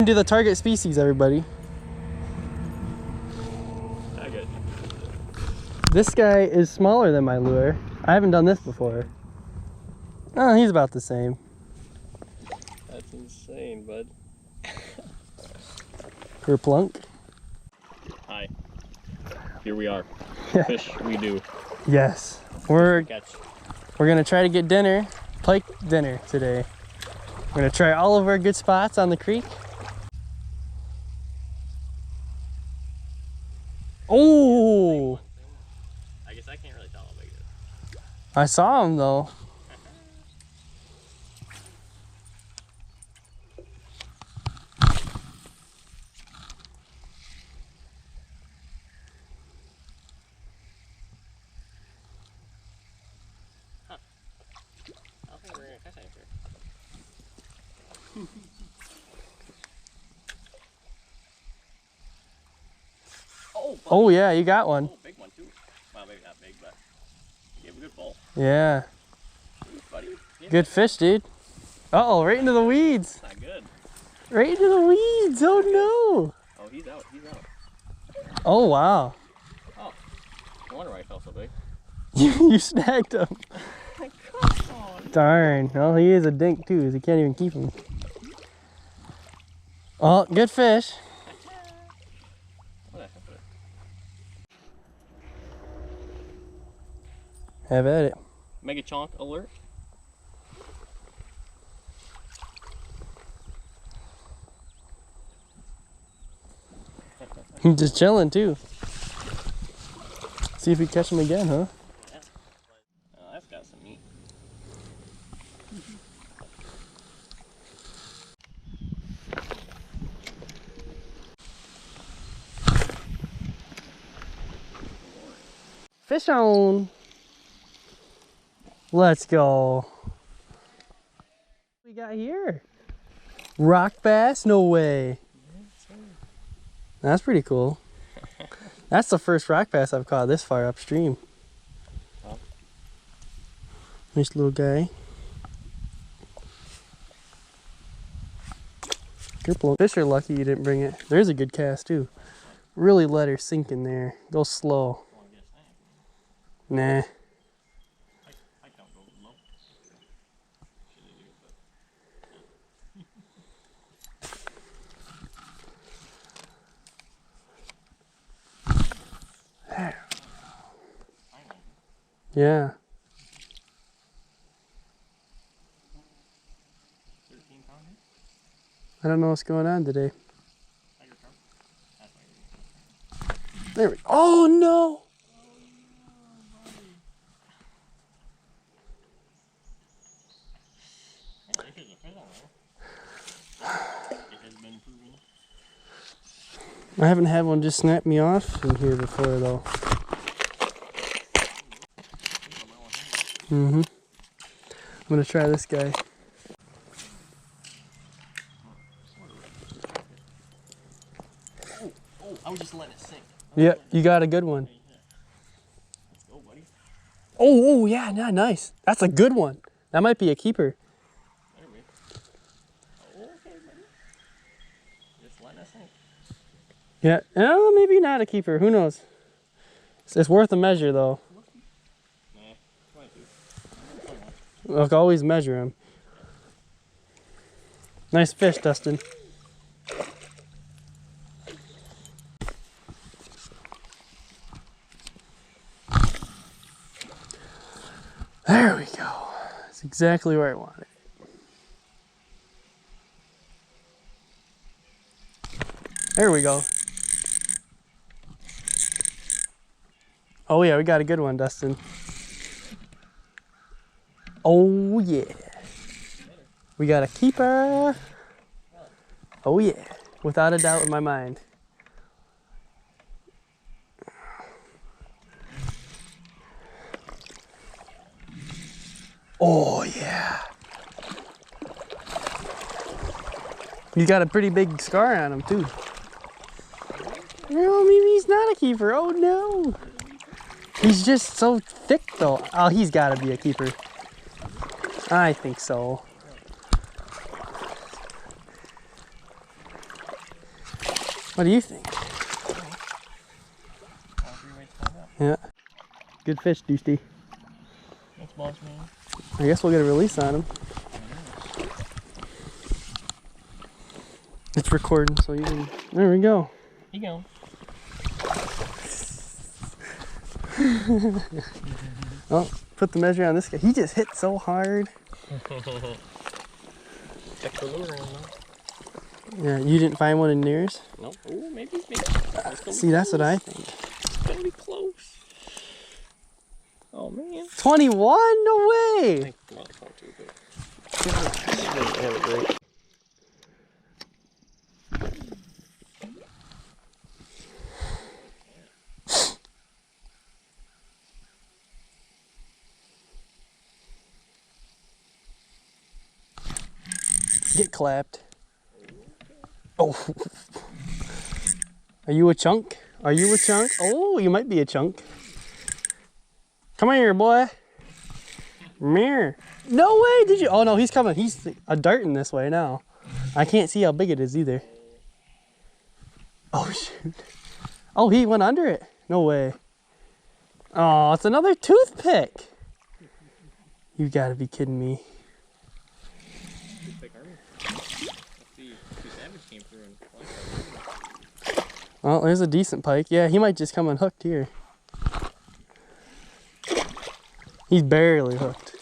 Do the target species, everybody. This guy is smaller than my lure. I haven't done this before. Oh, he's about the same. That's insane, bud. Kerplunk. Hi. Here we are. Fish we do. Yes. We're gonna try to get dinner, pike dinner today. We're gonna try all of our good spots on the creek. Oh! I guess I can't really tell how big it is. I saw him though. Huh. I don't think we're gonna catch anything. Oh yeah, you got one. Oh, big one too. Well, maybe not big, but you have a good pull. Yeah. Ooh, buddy. Yeah. Good fish, dude. Uh-oh, right into the weeds. Not good. Right into the weeds. Oh no. Oh, he's out. He's out. Oh wow. Oh, no wonder why he felt so big. You snagged him. Come on. Darn. Well, he is a dink too, so you can't even keep him. Oh, good fish. Have at it. Mega chonk alert. He's just chilling too. See if we catch him again, huh? Yeah. Oh, that's got some meat. Fish on. Let's go. What we got here? Rock bass? No way. That's pretty cool. That's the first rock bass I've caught this far upstream. Oh. Nice little guy. Fish are lucky you didn't bring it. There's a good cast too. Really let her sink in there. Go slow. Nah. Yeah. 13 pounder? I don't know what's going on today. There we go. Oh no! I haven't had one just snap me off in here before though. I'm gonna try this guy. Oh, I was just letting it sink. Yeah, you got a good one. Let's go, buddy. Oh, yeah, nice. That's a good one. That might be a keeper. There we go. Oh, okay, buddy. Just letting it sink. Yeah, oh, maybe not a keeper. Who knows? It's worth a measure though. Nah, 22. 21. Look, always measure them. Nice fish, Dustin. There we go. That's exactly where I want it. There we go. Oh yeah, we got a good one, Dustin. Oh yeah. We got a keeper. Oh yeah, without a doubt in my mind. Oh yeah. He's got a pretty big scar on him too. No, maybe he's not a keeper. Oh no. He's just so thick though. Oh, he's gotta be a keeper. I think so. What do you think? All 3 ways to find out. Yeah. Good fish, Dusty. Thanks, boss man. I guess we'll get a release on him. It's recording, so you can. There we go. He going. Oh, put the measure on this guy. He just hit so hard. Check the lure in though. Yeah, you didn't find one in yours? Nope. Ooh, maybe. See, that's what I think. It's gonna be close. Oh man. 21? No I way! think the longest one too, but have it great. Get clapped. Oh. Are you a chunk? Are you a chunk? Oh, you might be a chunk. Come here, boy. Mirror. No way, did you? Oh no, he's coming. He's a darting this way now. I can't see how big it is either. Oh shoot. Oh, he went under it. No way. Oh, it's another toothpick. You gotta be kidding me. Well, there's a decent pike. Yeah, he might just come unhooked here. He's barely hooked.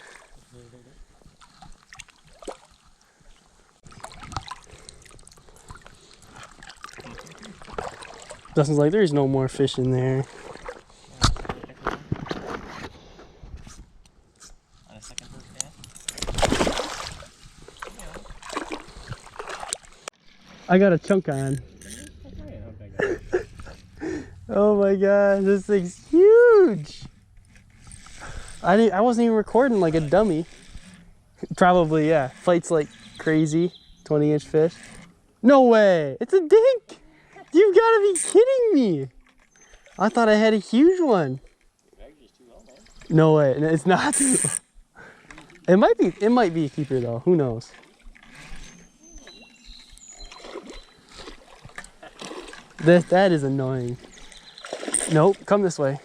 Dustin's like, there's no more fish in there. I got a chunk on. Oh my gosh, this thing's huge. I wasn't even recording like a dummy. Probably, yeah. Fights like crazy. 20-inch fish. No way! It's a dink! You've got to be kidding me! I thought I had a huge one. No way, it's not. It might be a keeper though. Who knows? That is annoying. Nope, come this way.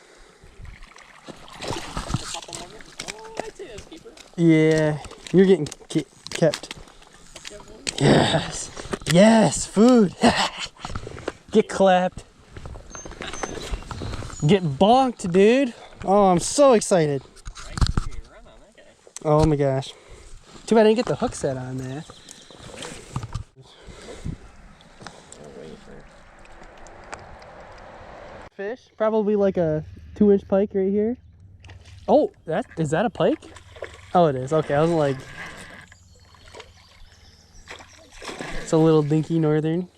Yeah, you're getting kept. Yes, yes, food. Get clapped. Get bonked, dude. Oh, I'm so excited. Oh my gosh. Too bad I didn't get the hook set on that. Fish, probably like a 2-inch pike right here. Oh, is that a pike? Oh, it is. Okay, I was like, it's a little dinky northern.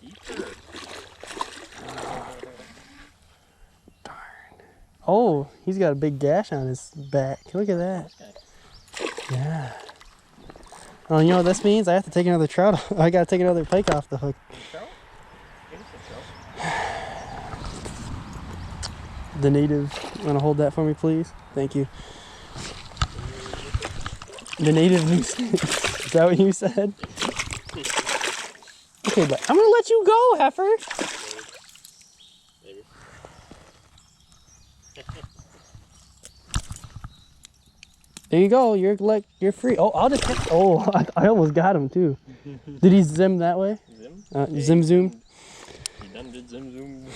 Darn. Oh, he's got a big gash on his back. Look at that. Yeah. Oh, you know what this means? I have to take another trout. I gotta take another pike off the hook. The native, wanna hold that for me, please? Thank you. The native moose. Is that what you said? Okay, but I'm gonna let you go, heifer. There you go. You're free. Oh, I'll just. Oh, I almost got him too. Did he zim that way? Zim. Zim zoom. He done did zim zoom.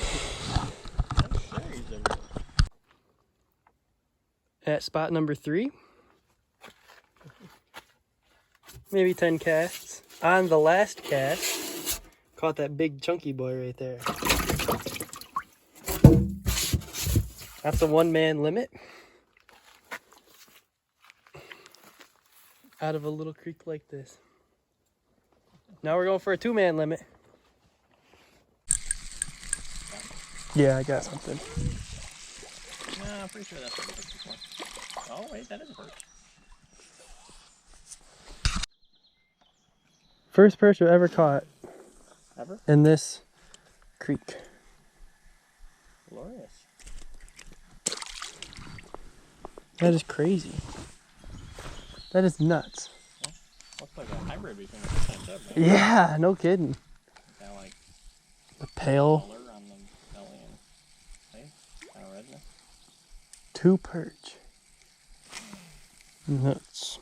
At spot number 3. Maybe 10 casts. On the last cast, caught that big chunky boy right there. That's a 1-man limit. Out of a little creek like this. Now we're going for a 2-man limit. Yeah, I got something. Nah, I'm pretty sure that's what it is before. Oh wait, that is a perch. First perch I've ever caught. Ever? In this creek. Glorious. That is crazy. That is nuts. Yeah. Looks like a hybrid between a fish and a chub, man. Yeah, no kidding. Kind of like the pale 2 perch. Nuts.